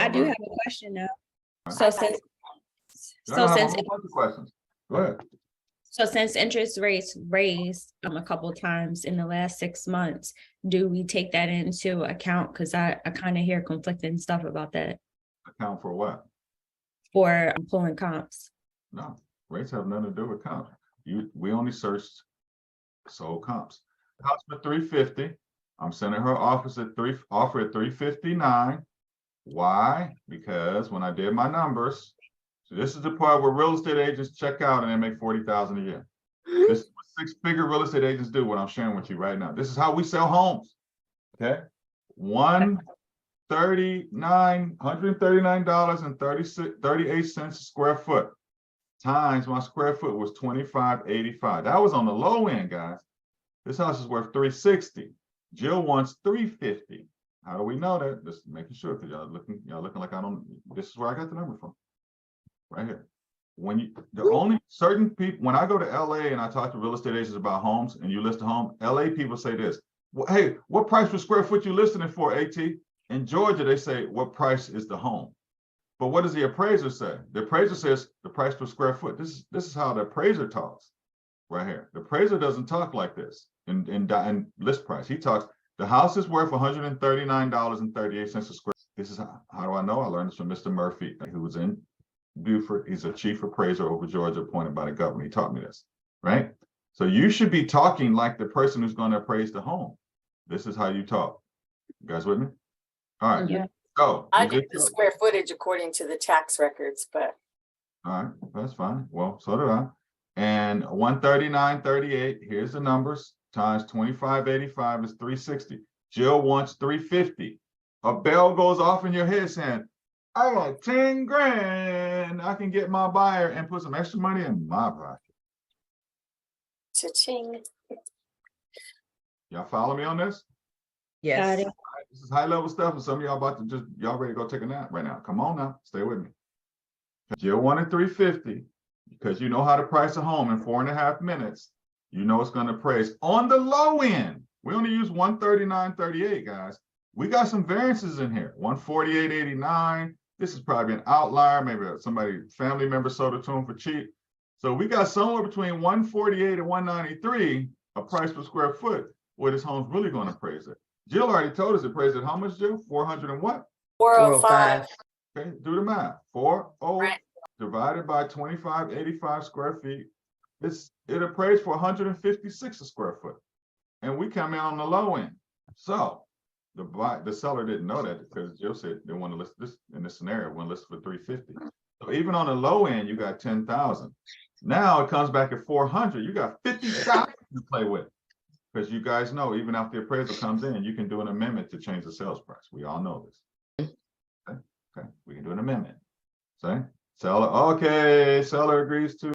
I do have a question though. So I since don't have a whole bunch of questions. Go ahead. So since interest rates raised a couple times in the last 6 months, do we take that into account? Because I kind of hear conflicting stuff about that Account for what? for pulling comps. No, rates have nothing to do with comps. We only searched sold comps. House for 350. I'm sending her offer at 359. Why? Because when I did my numbers, so this is the part where real estate agents check out and they make 40,000 a year. This is what six-figure real estate agents do, what I'm sharing with you right now. This is how we sell homes. Okay. $139.38 a square foot times my square foot was 25.85. That was on the low end, guys. This house is worth 360. Jill wants 350. How do we know that? Just making sure, because y'all looking like I don't. This is where I got the number from. Right here. When only certain people, when I go to LA and I talk to real estate agents about homes and you list a home, LA people say this, well, hey, what price per square foot you listing it for, AT? In Georgia, they say, what price is the home? But what does the appraiser say? The appraiser says the price per square foot. This is how the appraiser talks right here. The appraiser doesn't talk like this in list price. He talks, the house is worth $139.38 a square. This is how do I know? I learned this from Mr. Murphy, who was in Buford. He's a chief appraiser over Georgia appointed by the governor. He taught me this, right? So you should be talking like the person who's going to appraise the home. This is how you talk. You guys with me? All right. Yeah. So I did the square footage according to the tax records, but all right, that's fine. Well, so did I. And 139.38, here's the numbers, times 25.85 is 360. Jill wants 350. A bell goes off in your head saying, I got 10 grand. I can get my buyer and put some extra money in my pocket. cha-ching. Y'all follow me on this? Got Yes. it. This is high level stuff, and some of y'all about to y'all ready to go take a nap right now. Come on now, stay with me. Jill wanted 350 because you know how to price a home in 4.5 minutes. You know it's going to appraise on the low end. We only use 139.38, guys. We got some variances in here. 148.89. This is probably an outlier. Maybe somebody, family member sold it to them for cheap. So we got somewhere between 148 and 193, a price per square foot, where this home's really going to appraise it. Jill already told us it appraised at how much, Jill? 400 and what? 405. Okay, do the math. 40 Right. divided by 25.85 square feet. It appraised for 156 a square foot. And we come in on the low end. So the seller didn't know that because Jill said they want to list this in this scenario, want to list for 350. So even on the low end, you got 10,000. Now it comes back at 400. You got 50,000 to play with. Because you guys know, even after the appraisal comes in, you can do an amendment to change the sales price. We all know this. Okay, we can do an amendment. Say, seller, okay, seller agrees to